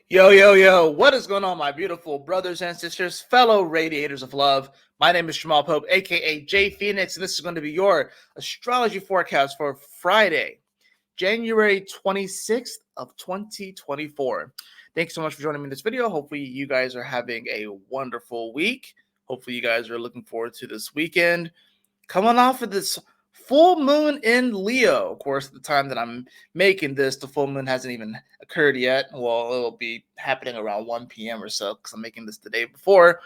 Yo, yo, yo, what is going on, my beautiful brothers and sisters, fellow radiators of love? My name is Jamal Pope, aka J Phoenix, and this is going to be your astrology forecast for Friday, January 26th of 2024. Thanks so much for joining me in this video. Hopefully, you guys are having a wonderful week. Hopefully, you guys are looking forward to this weekend. Coming off of this full moon in Leo. Of course, at the time that I'm making this, the full moon hasn't even occurred yet. Well, it'll be happening around 1 p.m. or so because I'm making this the day before.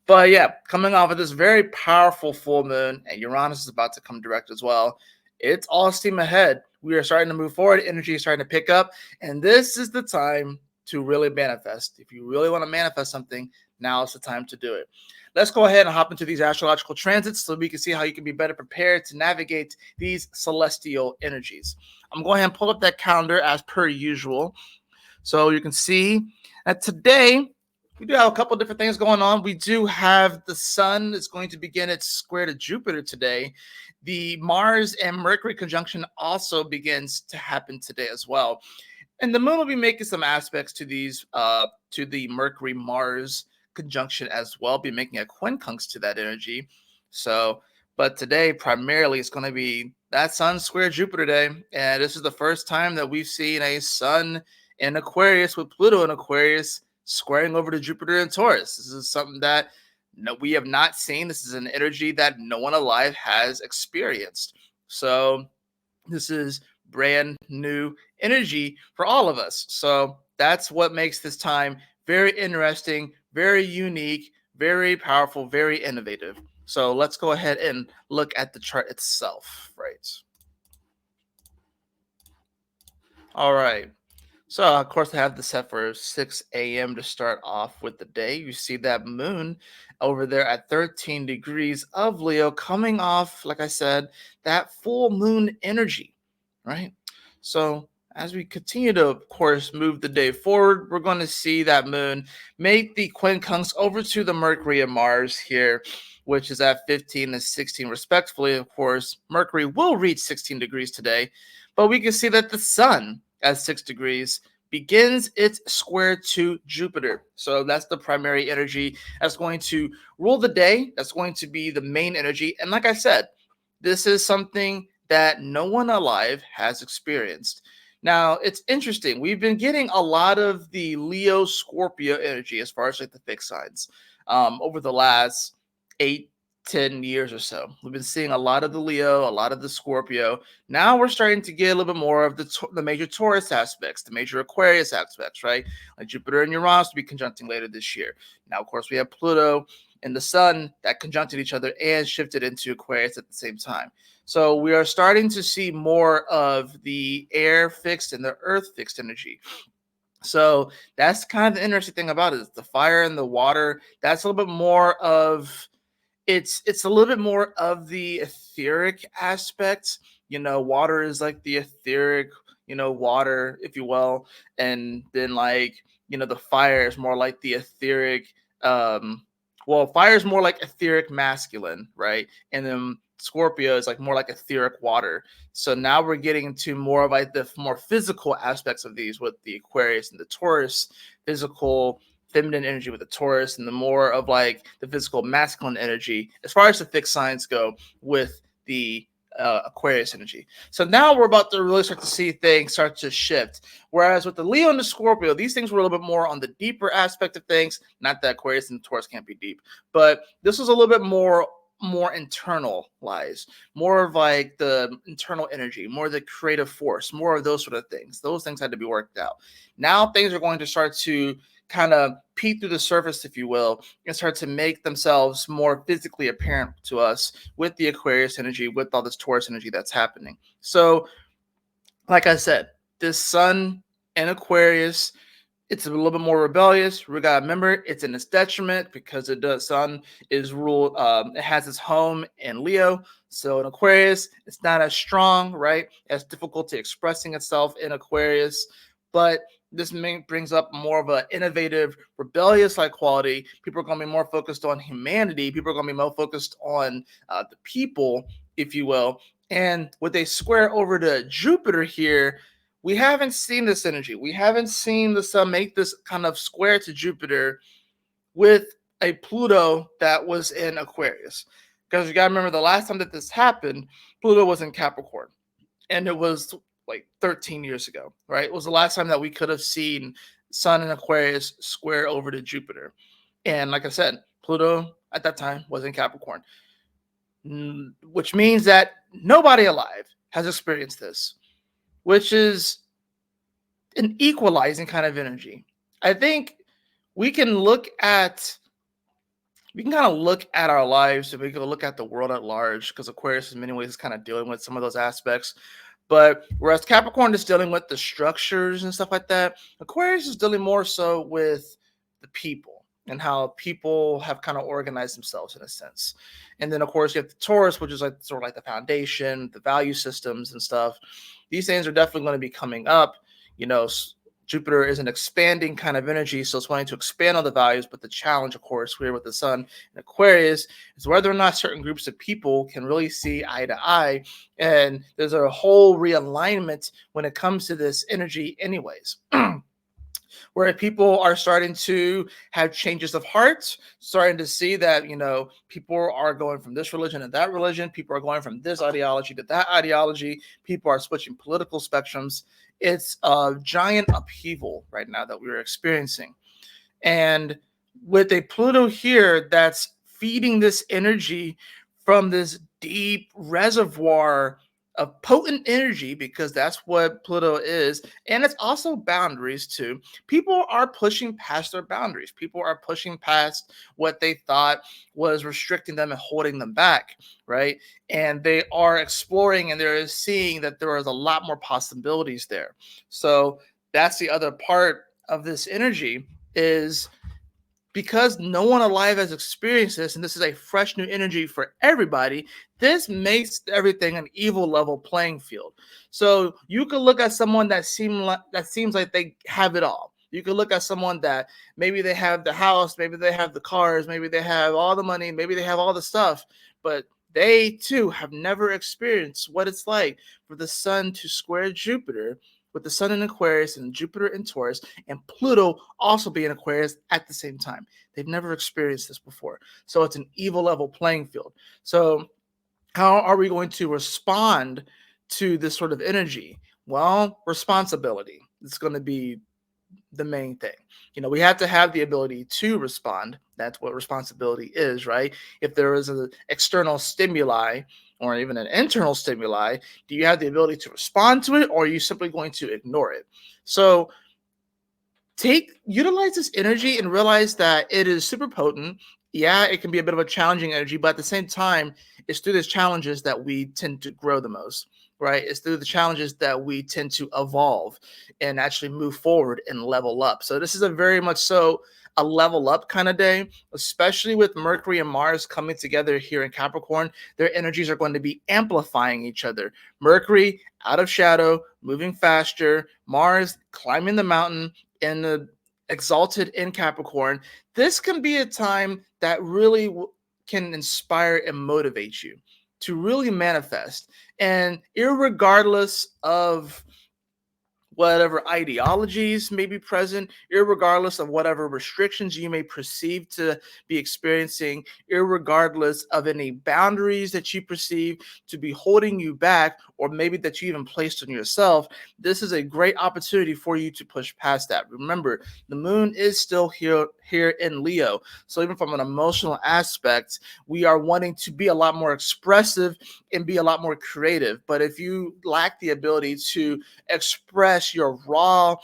But yeah, coming off of this very powerful full moon, and Uranus is about to come direct as well. It's all steam ahead. We are starting to move forward. Energy is starting to pick up, and this is the time to really manifest. If you really want to manifest something, now is the time to do it. Let's go ahead and hop into these astrological transits so we can see how you can be better prepared to navigate these celestial energies. I'm going ahead and pull up that calendar as per usual. So you can see that today we do have a couple different things going on. We do have the sun is going to begin its square to Jupiter today. The Mars and Mercury conjunction also begins to happen today as well. And the moon will be making some aspects to these, to the Mercury Mars conjunction as well, be making a quincunx to that energy. So, but today primarily it's going to be that sun square Jupiter day. And this is the first time that we've seen a sun in Aquarius with Pluto in Aquarius squaring over to Jupiter and Taurus. This is something that we have not seen. This is an energy that no one alive has experienced. So this is brand new energy for all of us. So that's what makes this time very interesting, very unique, very powerful, very innovative. So let's go ahead and look at the chart itself, right? All right. So, of course, I have this set for 6 a.m. to start off with the day. You see that moon over there at 13 degrees of Leo coming off, like I said, that full moon energy, right? So, as we continue to, of course, move the day forward, we're going to see that moon make the quincunx over to the Mercury and Mars here, which is at 15 and 16 respectively. Of course, Mercury will reach 16 degrees today, but we can see that the sun at 6 degrees begins its square to Jupiter. So that's the primary energy that's going to rule the day. That's going to be the main energy. And like I said, this is something that no one alive has experienced. Now, it's interesting. We've been getting a lot of the Leo Scorpio energy as far as like the fixed signs over the last 8-10 years or so. We've been seeing a lot of the Leo, a lot of the Scorpio. Now we're starting to get a little bit more of the major Taurus aspects, the major Aquarius aspects, right? Like Jupiter and Uranus will be conjuncting later this year. Now, of course, we have Pluto and the Sun that conjuncted each other and shifted into Aquarius at the same time. So we are starting to see more of the air fixed and the earth fixed energy. So that's kind of the interesting thing about it is the fire and the water. That's a little bit more of it's a little bit more of the etheric aspect. Water is like the etheric, water, if you will, and then like the fire is more like the etheric. Well, fire is more like etheric masculine, right? And then Scorpio is like more like etheric water. So now we're getting into more of like the more physical aspects of these with the Aquarius and the Taurus, physical feminine energy with the Taurus, and the more of like the physical masculine energy as far as the fixed signs go with the Aquarius energy. So now we're about to really start to see things start to shift. Whereas with the Leo and the Scorpio, these things were a little bit more on the deeper aspect of things. Not that Aquarius and Taurus can't be deep, but this was a little bit more internalized, more of like the internal energy, more of the creative force, more of those sort of things. Those things had to be worked out. Now things are going to start to kind of peek through the surface, if you will, and start to make themselves more physically apparent to us with the Aquarius energy, with all this Taurus energy that's happening. So, like I said, this sun in Aquarius, it's a little bit more rebellious. We gotta remember it's in its detriment because the sun is ruled. It has its home in Leo, so in Aquarius, it's not as strong, right? It's difficulty expressing itself in Aquarius, but this brings up more of an innovative, rebellious-like quality. People are going to be more focused on humanity. People are going to be more focused on the people, if you will. And with a square over to Jupiter here, We haven't seen this energy. We haven't seen the sun make this kind of square to Jupiter with a Pluto that was in Aquarius. Because you got to remember the last time that this happened, Pluto was in Capricorn. And it was like 13 years ago, right? It was the last time that we could have seen Sun in Aquarius square over to Jupiter. And like I said, Pluto at that time was in Capricorn, which means that nobody alive has experienced this, which is an equalizing kind of energy. I think we can look at we can kind of look at our lives and we can look at the world at large because Aquarius in many ways is kind of dealing with some of those aspects. But whereas Capricorn is dealing with the structures and stuff like that, Aquarius is dealing more so with the people and how people have kind of organized themselves in a sense. And then of course you have the Taurus, which is like sort of like the foundation, the value systems and stuff. These things are definitely going to be coming up. You know, Jupiter is an expanding kind of energy, so it's wanting to expand on the values. But the challenge, of course, here with the Sun in Aquarius is whether or not certain groups of people can really see eye to eye. And there's a whole realignment when it comes to this energy, anyways. Where people are starting to have changes of heart, starting to see that, you know, people are going from this religion and that religion, people are going from this ideology to that ideology, people are switching political spectrums. It's a giant upheaval right now that we're experiencing. And with a Pluto here that's feeding this energy from this deep reservoir of potent energy, because that's what Pluto is. And it's also boundaries too. People are pushing past their boundaries. People are pushing past what they thought was restricting them and holding them back, right? And they are exploring and they're seeing that there is a lot more possibilities there. So that's the other part of this energy is because no one alive has experienced this, and this is a fresh new energy for everybody, this makes everything an evil level playing field. So you could look at someone that seems like they have it all. You could look at someone that maybe they have the house, maybe they have the cars, maybe they have all the money, maybe they have all the stuff, but they too have never experienced what it's like for the sun to square Jupiter with the sun in Aquarius and Jupiter in Taurus and Pluto also be in Aquarius at the same time. They've never experienced this before. So it's an evil level playing field. So, how are we going to respond to this sort of energy? Well, responsibility. It's going to be the main thing. You know, we have to have the ability to respond. That's what responsibility is, right? If there is an external stimuli or even an internal stimuli, do you have the ability to respond to it or are you simply going to ignore it? So, utilize this energy and realize that it is super potent. Yeah, it can be a bit of a challenging energy, but at the same time, it's through these challenges that we tend to grow the most, right? It's through the challenges that we tend to evolve and actually move forward and level up. So this is a very much so a level up kind of day, especially with Mercury and Mars coming together here in Capricorn. Their energies are going to be amplifying each other. Mercury out of shadow, moving faster, Mars climbing the mountain, and the exalted in Capricorn, this can be a time that really can inspire and motivate you to really manifest. And irregardless of whatever ideologies may be present, irregardless of whatever restrictions you may perceive to be experiencing, irregardless of any boundaries that you perceive to be holding you back, or maybe that you even placed on yourself, this is a great opportunity for you to push past that. Remember, the moon is still here in Leo. So even from an emotional aspect, we are wanting to be a lot more expressive and be a lot more creative. But if you lack the ability to express your raw,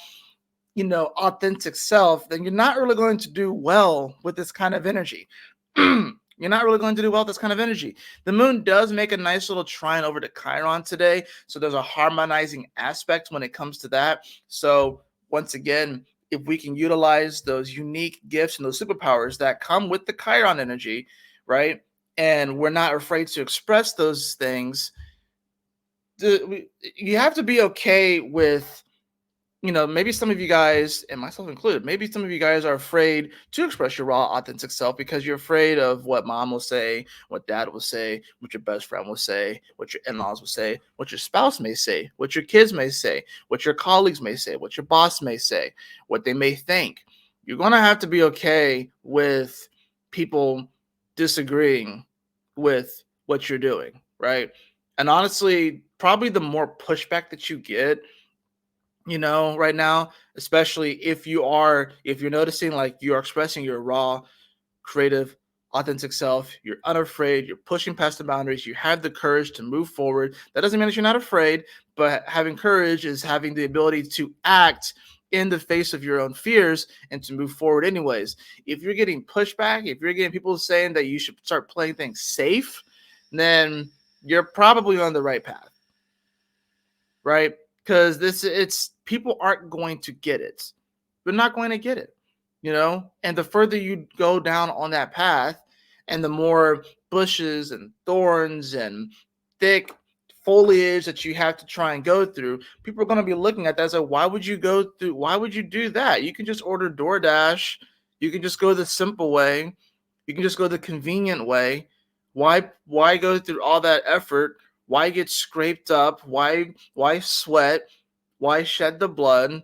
authentic self, then you're not really going to do well with this kind of energy. You're not really going to do well with this kind of energy. The moon does make a nice little trine over to Chiron today. So there's a harmonizing aspect when it comes to that. So once again, if we can utilize those unique gifts and those superpowers that come with the Chiron energy, right? And we're not afraid to express those things, you have to be okay with maybe some of you guys, and myself included, maybe some of you guys are afraid to express your raw, authentic self because you're afraid of what mom will say, what dad will say, what your best friend will say, what your in laws will say, what your spouse may say, what your kids may say, what your colleagues may say, what your boss may say, what they may think. You're going to have to be okay with people disagreeing with what you're doing, right? And honestly, probably the more pushback that you get, right now, especially if you're noticing like you're expressing your raw, creative, authentic self, you're unafraid, you're pushing past the boundaries, you have the courage to move forward. That doesn't mean that you're not afraid, but having courage is having the ability to act in the face of your own fears and to move forward anyways. If you're getting pushback, if you're getting people saying that you should start playing things safe, then you're probably on the right path, right? Because it's people aren't going to get it. They're not going to get it. And the further you go down on that path, and the more bushes and thorns and thick foliage that you have to try and go through, people are going to be looking at that. So why would you do that? You can just order DoorDash. You can just go the simple way. You can just go the convenient way. Why go through all that effort? Why get scraped up? Why sweat? Why shed the blood?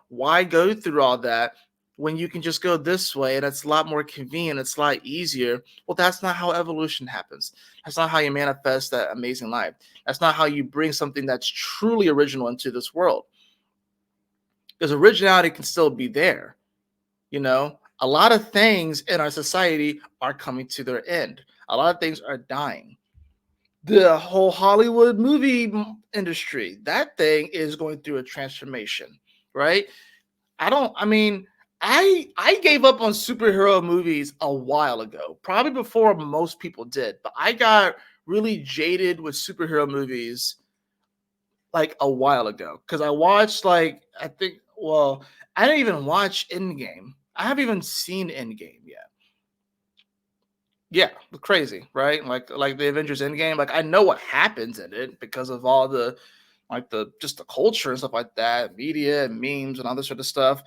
Why go through all that when you can just go this way and it's a lot more convenient, it's a lot easier? Well, that's not how evolution happens. That's not how you manifest that amazing life. That's not how you bring something that's truly original into this world. Because originality can still be there. A lot of things in our society are coming to their end. A lot of things are dying. The whole Hollywood movie industry, that thing is going through a transformation, right? I mean, I gave up on superhero movies a while ago, probably before most people did, but I got really jaded with superhero movies like a while ago because I watched like I think well, I didn't even watch Endgame. I haven't even seen Endgame yet. Yeah, crazy, right? Like the Avengers Endgame. Like I know what happens in it because of all the like the just the culture and stuff like that, media and memes and all this sort of stuff.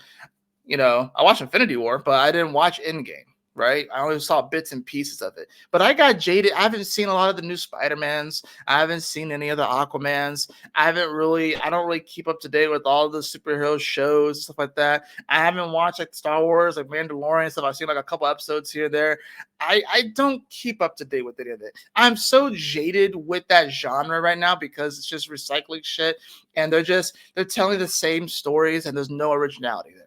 I watched Infinity War, but I didn't watch Endgame, right? I only saw bits and pieces of it. But I got jaded. I haven't seen a lot of the new Spider-Mans. I haven't seen any of the Aquamans. I don't really keep up to date with all the superhero shows, stuff like that. I haven't watched like Star Wars, like Mandalorian stuff. I've seen like a couple episodes here and there. I don't keep up to date with any of it. I'm so jaded with that genre right now because it's just recycling shit and they're telling the same stories and there's no originality there.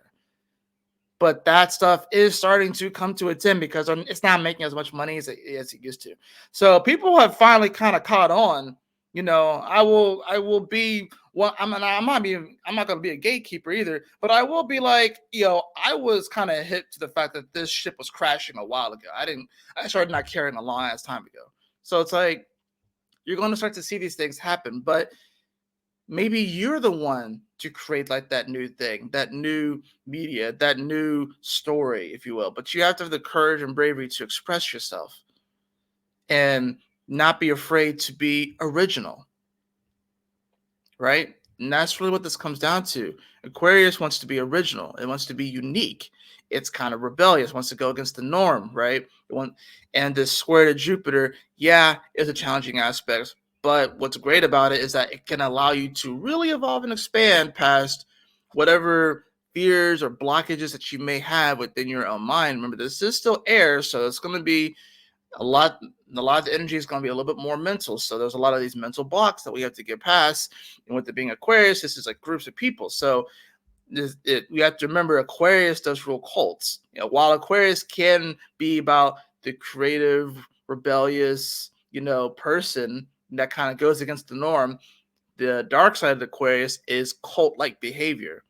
But that stuff is starting to come to its end because it's not making as much money as it used to. So people have finally kind of caught on. I will be well. I'm not going to be a gatekeeper either. But I will be like, I was kind of hip to the fact that this ship was crashing a while ago. I started not caring a long ass time ago. So it's like you're going to start to see these things happen, but maybe you're the one to create like that new thing, that new media, that new story, if you will. But you have to have the courage and bravery to express yourself and not be afraid to be original, right? And that's really what this comes down to. Aquarius wants to be original. It wants to be unique. It's kind of rebellious, wants to go against the norm, right? And this square to Jupiter, yeah, is a challenging aspect. But what's great about it is that it can allow you to really evolve and expand past whatever fears or blockages that you may have within your own mind. Remember, this is still air, so it's going to be a lot of the energy is going to be a little bit more mental. So there's a lot of these mental blocks that we have to get past. And with it being Aquarius, this is like groups of people. So we have to remember Aquarius does rule cults. While Aquarius can be about the creative, rebellious, person that kind of goes against the norm, the dark side of the Aquarius is cult like behavior,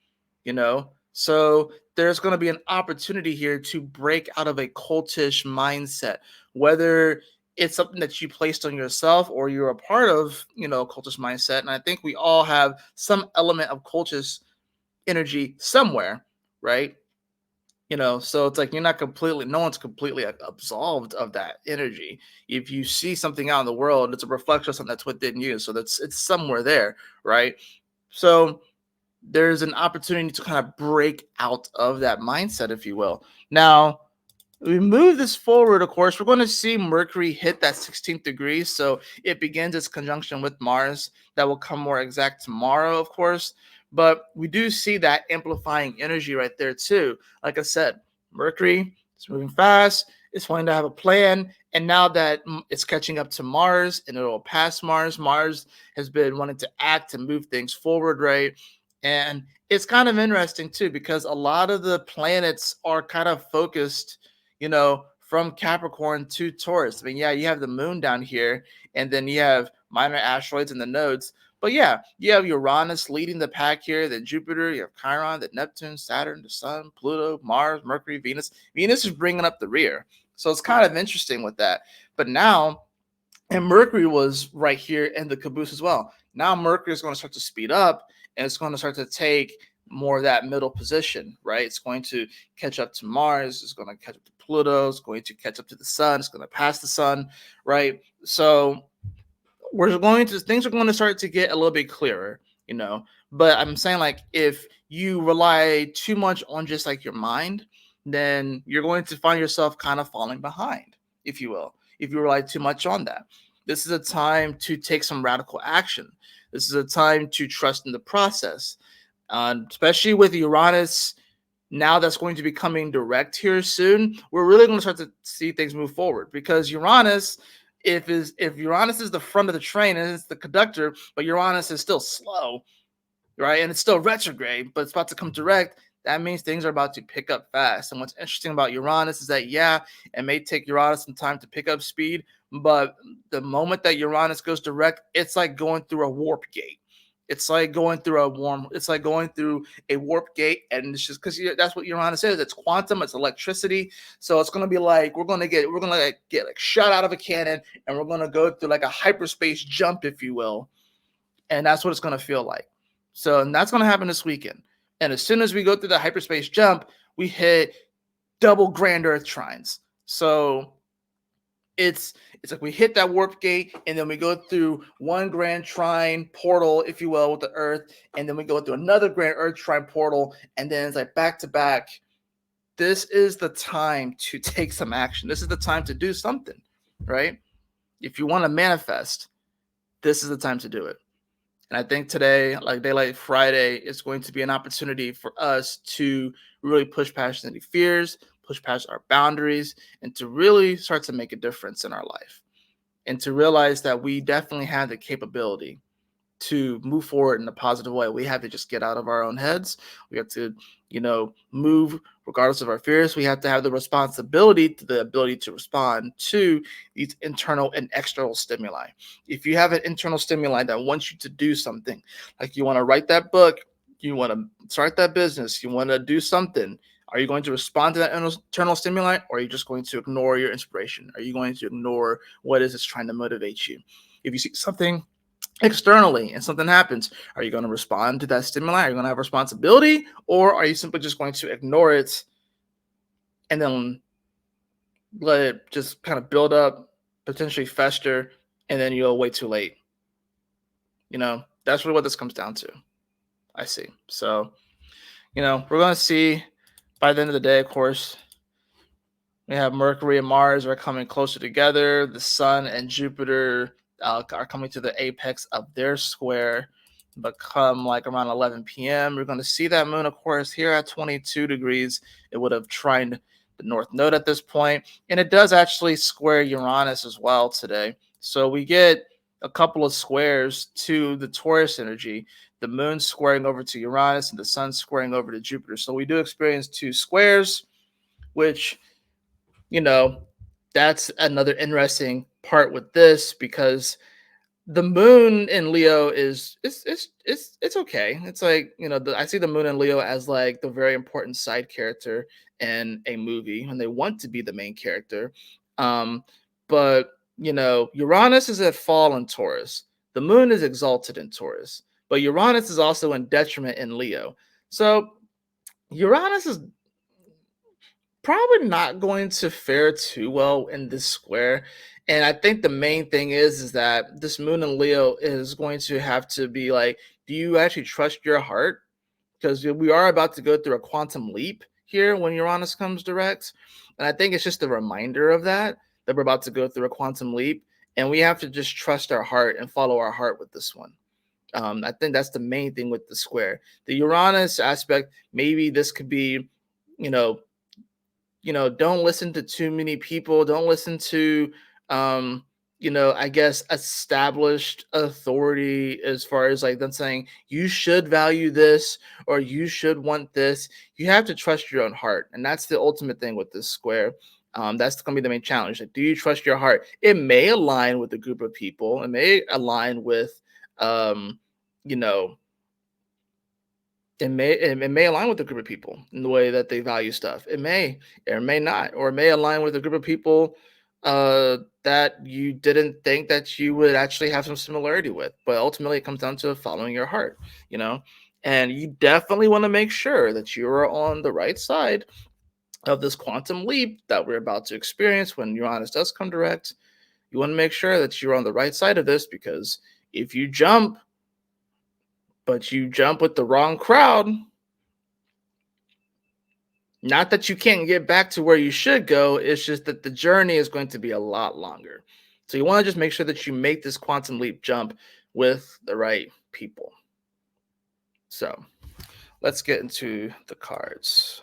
So there's going to be an opportunity here to break out of a cultish mindset, whether it's something that you placed on yourself or you're a part of, cultish mindset. And I think we all have some element of cultish energy somewhere, right? So it's like no one's completely absolved of that energy. If you see something out in the world, it's a reflection of something that's within you. So it's somewhere there, right? So there's an opportunity to kind of break out of that mindset, if you will. Now, we move this forward, of course, we're going to see Mercury hit that 16th degree. So it begins its conjunction with Mars. That will come more exact tomorrow, of course. But we do see that amplifying energy right there, too. Like I said, Mercury is moving fast. It's wanting to have a plan. And now that it's catching up to Mars and it'll pass Mars, Mars has been wanting to act and move things forward, right? And it's kind of interesting, too, because a lot of the planets are kind of focused, from Capricorn to Taurus. I mean, yeah, you have the moon down here, and then you have minor asteroids in the nodes. But yeah, you have Uranus leading the pack here, then Jupiter, you have Chiron, then Neptune, Saturn, the Sun, Pluto, Mars, Mercury, Venus. Venus is bringing up the rear. So it's kind of interesting with that. But now, and Mercury was right here in the caboose as well. Now Mercury is going to start to speed up, and it's going to start to take more of that middle position, right? It's going to catch up to Mars, it's going to catch up to Pluto, it's going to catch up to the sun, it's going to pass the sun, right? So things are going to start to get a little bit clearer, but I'm saying, like, if you rely too much on just like your mind, then you're going to find yourself kind of falling behind, if you will, if you rely too much on that. This is a time to take some radical action. This is a time to trust in the process, especially with Uranus now that's going to be coming direct here soon. We're really going to start to see things move forward, because Uranus, if Uranus is the front of the train and it's the conductor, but Uranus is still slow, right? And it's still retrograde, but it's about to come direct. That means things are about to pick up fast. And what's interesting about Uranus is that, yeah, it may take Uranus some time to pick up speed, but the moment that Uranus goes direct, it's like going through a warp gate. It's like going through a warp gate, and it's just because that's what Uranus is. It's quantum, it's electricity. So it's gonna be like we're gonna get like shot out of a cannon, and we're gonna go through like a hyperspace jump, if you will, and that's what it's gonna feel like. So, and that's gonna happen this weekend. And as soon as we go through the hyperspace jump, we hit double grand Earth trines. So it's like we hit that warp gate, and then we go through one grand trine portal, if you will, with the Earth, and then we go through another grand Earth trine portal, and then it's like back to back. This is the time to take some action. This is the time to do something, right? If you want to manifest, this is the time to do it. And I think today, like Daylight Friday, is going to be an opportunity for us to really push past any fears, push past our boundaries, and to really start to make a difference in our life. And to realize that we definitely have the capability to move forward in a positive way. We have to just get out of our own heads. We have to, move regardless of our fears. We have to have the responsibility, to the ability to respond to these internal and external stimuli. If you have an internal stimuli that wants you to do something, like you want to write that book, you want to start that business, you want to do something, are you going to respond to that internal stimuli, or are you just going to ignore your inspiration? Are you going to ignore what is it's trying to motivate you? If you see something externally and something happens, are you going to respond to that stimuli? Are you going to have responsibility, or are you simply just going to ignore it and then let it just kind of build up, potentially fester, and then you'll wait too late? That's really what this comes down to. I see. So, we're going to see by the end of the day, of course. We have Mercury and Mars are coming closer together. The Sun and Jupiter are coming to the apex of their square, but come like around 11 p.m. We're going to see that moon, of course, here at 22 degrees. It would have trined the North Node at this point, and it does actually square Uranus as well today. So we get a couple of squares to the Taurus energy, the moon squaring over to Uranus and the sun squaring over to Jupiter. So we do experience two squares, which, you know, that's another interesting part with this, because the moon in Leo is it's okay. It's like, I see the moon in Leo as like the very important side character in a movie when they want to be the main character. But Uranus is at fall in Taurus. The moon is exalted in Taurus, but Uranus is also in detriment in Leo. So Uranus is probably not going to fare too well in this square. And I think the main thing is that this moon in Leo is going to have to be like, do you actually trust your heart? because we are about to go through a quantum leap here when Uranus comes direct. And I think it's just a reminder of that we're about to go through a quantum leap. And we have to just trust our heart and follow our heart with this one. I think that's the main thing with the square. The Uranus aspect, maybe this could be, you know, don't listen to too many people. Don't listen to, um, I guess established authority as far as like them saying you should value this or you should want this. You have to trust your own heart, and that's the ultimate thing with this square. That's going to be the main challenge. Like, do you trust your heart? It may align with a group of people. It may align with, um, you know, it may align with a group of people in the way that they value stuff. It may or may not, or it may align with a group of people that you didn't think that you would actually have some similarity with. But ultimately, it comes down to following your heart, you know. And you definitely want to make sure that you are on the right side of this quantum leap that we're about to experience when Uranus does come direct. You want to make sure that you're on the right side of this because if you jump, but you jump with the wrong crowd, not that you can't get back to where you should go, it's just that the journey is going to be a lot longer. So you want to just make sure that you make this quantum leap jump with the right people. So let's get into the cards.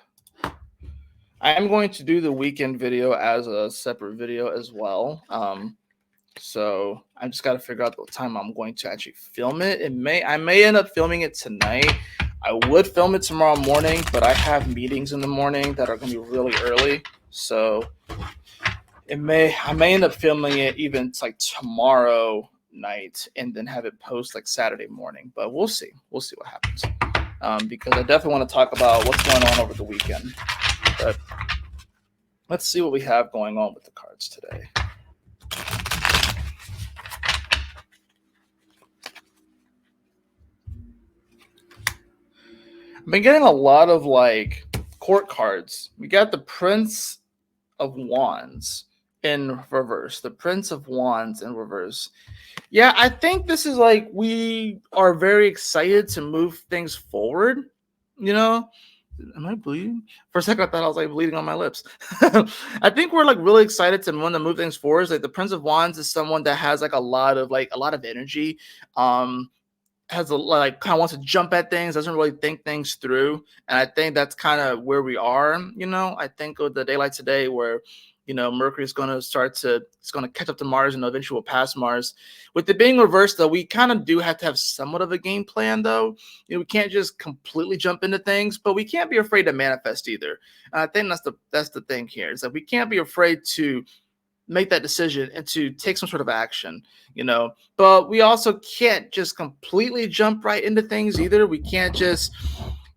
I am going to do the weekend video as a separate video as well. So I just got to figure out the time I'm going to actually film it. I may end up filming it tonight. I would film it tomorrow morning, but I have meetings in the morning that are going to be really early. So I may end up filming it even it's like tomorrow night and then have it post like Saturday morning. But we'll see. We'll see what happens. Because I definitely want to talk about what's going on over the weekend. But let's see what we have going on with the cards today. I've been getting a lot of like court cards. We got the Prince of Wands in reverse. The Prince of Wands in reverse. Yeah, I think this is like we are very excited to move things forward. You know, am I bleeding? For a second, I thought I was like bleeding on my lips. I think we're like really excited to want to move things forward. Like the Prince of Wands is someone that has like a lot of energy. Has a like kind of wants to jump at things, doesn't really think things through, and I think that's kind of where we are. I think with the daylight today, where Mercury is going to it's going to catch up to Mars and eventually will pass Mars. With it being reversed, though, we kind of do have to have somewhat of a game plan, though. We can't just completely jump into things, but we can't be afraid to manifest either. And I think that's the thing here is that we can't be afraid to make that decision and to take some sort of action, but we also can't just completely jump right into things either. We can't just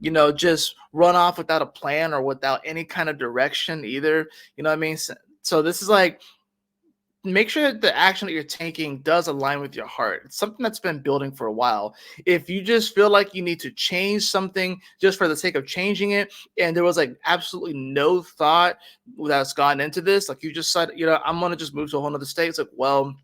run off without a plan or without any kind of direction either. You know what I mean? So this is like, make sure that the action that you're taking does align with your heart. It's something that's been building for a while. If you just feel like you need to change something just for the sake of changing it, and there was like absolutely no thought that's gone into this, like you just said, I'm going to just move to a whole other state. It's like, well,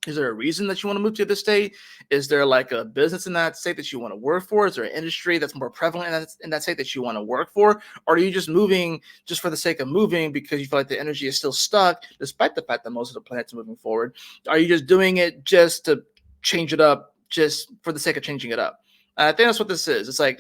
is there a reason that you want to move to the state? Is there like a business in that state that you want to work for? Is there an industry that's more prevalent in that state that you want to work for? Or are you just moving just for the sake of moving because you feel like the energy is still stuck, despite the fact that most of the planets are moving forward? Are you just doing it just to change it up, just for the sake of changing it up? And I think that's what this is. It's like,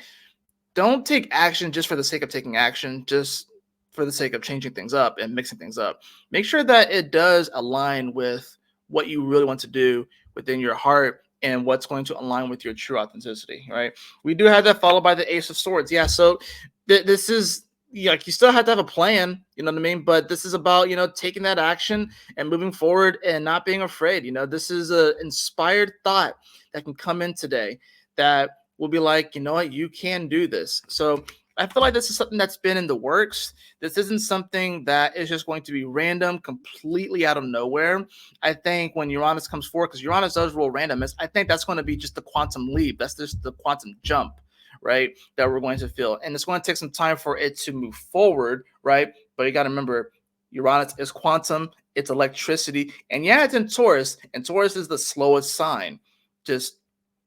don't take action just for the sake of taking action, just for the sake of changing things up and mixing things up. Make sure that it does align with what you really want to do within your heart and what's going to align with your true authenticity, right? We do have that followed by the Ace of Swords. Yeah, so this is like you still have to have a plan, you know what I mean? But this is about, taking that action and moving forward and not being afraid. This is an inspired thought that can come in today that will be like, you know what, you can do this. So I feel like this is something that's been in the works. This isn't something that is just going to be random, completely out of nowhere. I think when Uranus comes forward, because Uranus does rule randomness, I think that's going to be just the quantum leap. That's just the quantum jump, right, that we're going to feel. And it's going to take some time for it to move forward, right? But you got to remember, Uranus is quantum, it's electricity. And yeah, it's in Taurus, and Taurus is the slowest sign, just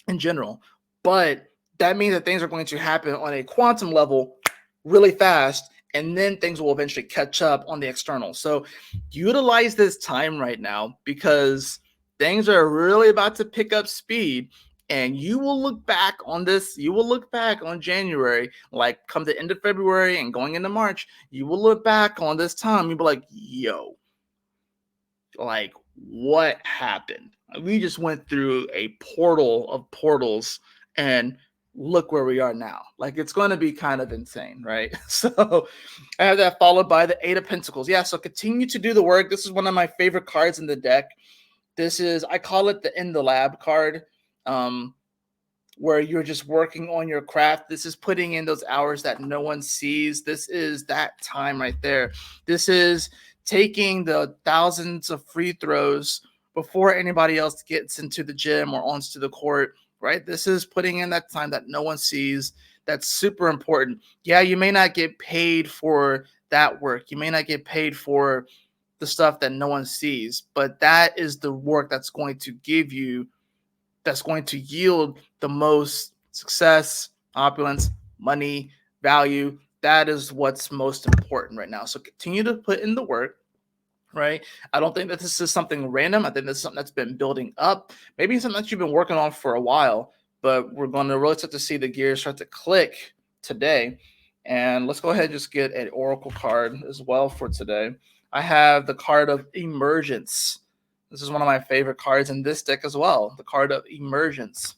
in general. But that means that things are going to happen on a quantum level really fast, and then things will eventually catch up on the external. So utilize this time right now, because things are really about to pick up speed, and you will look back on this. You will look back on January, like come the end of February and going into March, you will look back on this time. You'll be like, yo, like, what happened? We just went through a portal of portals, and look where we are now. Like, it's going to be kind of insane, right? So I have that followed by the Eight of Pentacles. Yeah, so continue to do the work. This is one of my favorite cards in the deck. This is, I call it the In the Lab card. Where you're just working on your craft. This is putting in those hours that no one sees. This is that time right there. This is taking the thousands of free throws before anybody else gets into the gym or onto the court, right? This is putting in that time that no one sees. That's super important. Yeah, you may not get paid for that work. You may not get paid for the stuff that no one sees, but that is the work that's going to give you, that's going to yield the most success, opulence, money, value. That is what's most important right now. So continue to put in the work, right? I don't think that this is something random. I think this is something that's been building up. Maybe something that you've been working on for a while, but we're going to really start to see the gears start to click today. And let's go ahead and just get an oracle card as well for today. I have the card of emergence. This is one of my favorite cards in this deck as well, the card of emergence.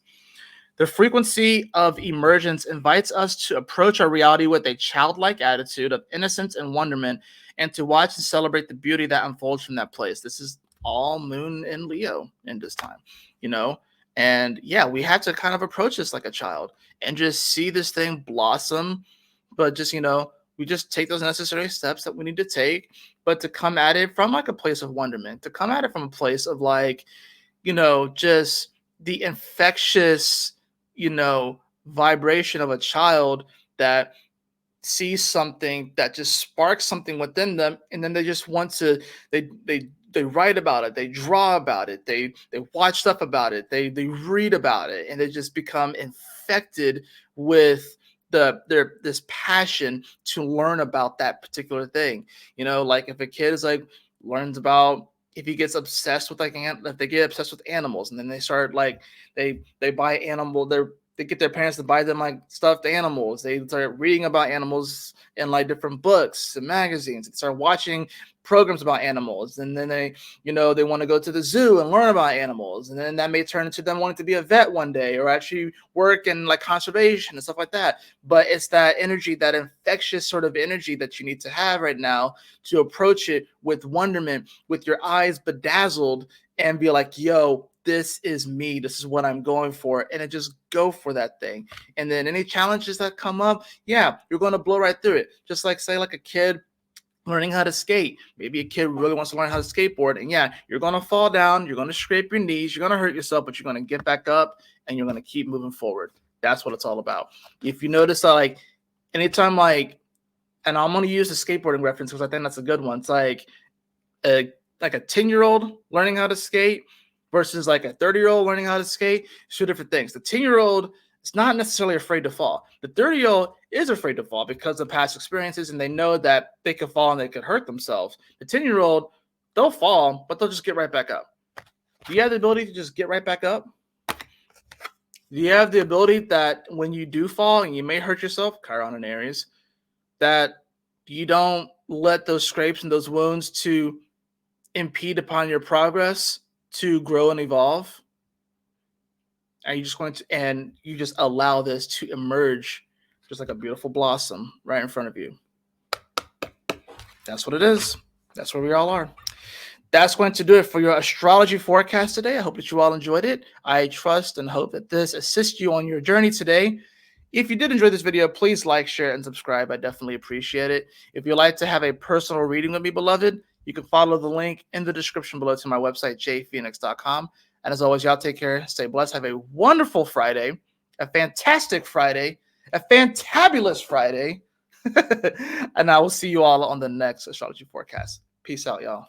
The frequency of emergence invites us to approach our reality with a childlike attitude of innocence and wonderment, and to watch and celebrate the beauty that unfolds from that place. This is all Moon in Leo in this time, you know? And yeah, we have to kind of approach this like a child and just see this thing blossom. But just, we just take those necessary steps that we need to take, but to come at it from like a place of wonderment, to come at it from a place of like, just the infectious, vibration of a child that sees something that just sparks something within them, and then they just want to, they write about it, they draw about it, they watch stuff about it, they read about it, and they just become infected with their this passion to learn about that particular thing. Like if a kid is like learns about, if he gets obsessed with if they get obsessed with animals, and then they start like they buy they get their parents to buy them like stuffed animals. They start reading about animals in like different books and magazines. They start watching programs about animals, and then they want to go to the zoo and learn about animals, and then that may turn into them wanting to be a vet one day, or actually work in like conservation and stuff like that. But it's that energy, that infectious sort of energy that you need to have right now to approach it with wonderment, with your eyes bedazzled, and be like, yo, this is me. This is what I'm going for. And then just go for that thing. And then any challenges that come up, yeah, you're going to blow right through it. Just like, say, like a kid learning how to skate. Maybe a kid really wants to learn how to skateboard. And yeah, you're going to fall down. You're going to scrape your knees. You're going to hurt yourself, but you're going to get back up and you're going to keep moving forward. That's what it's all about. If you notice, like, anytime, like, and I'm going to use the skateboarding reference because I think that's a good one. It's like a 10-year-old learning how to skate versus like a 30-year-old learning how to skate. It's two different things. The 10-year-old is not necessarily afraid to fall. The 30-year-old is afraid to fall because of past experiences, and they know that they could fall and they could hurt themselves. The 10-year-old, they'll fall, but they'll just get right back up. Do you have the ability to just get right back up? Do you have the ability that when you do fall and you may hurt yourself, Chiron and Aries, that you don't let those scrapes and those wounds to impede upon your progress to grow and evolve? Are you just going to, and you just allow this to emerge just like a beautiful blossom right in front of you? That's what it is. That's where we all are. That's going to do it for your astrology forecast today. I hope that you all enjoyed it. I trust and hope that this assists you on your journey today. If you did enjoy this video, please like, share, and subscribe. I definitely appreciate it. If you'd like to have a personal reading with me, beloved, you can follow the link in the description below to my website, jphoenix.com. And as always, y'all take care, stay blessed, have a wonderful Friday, a fantastic Friday, a fantabulous Friday. And I will see you all on the next astrology forecast. Peace out, y'all.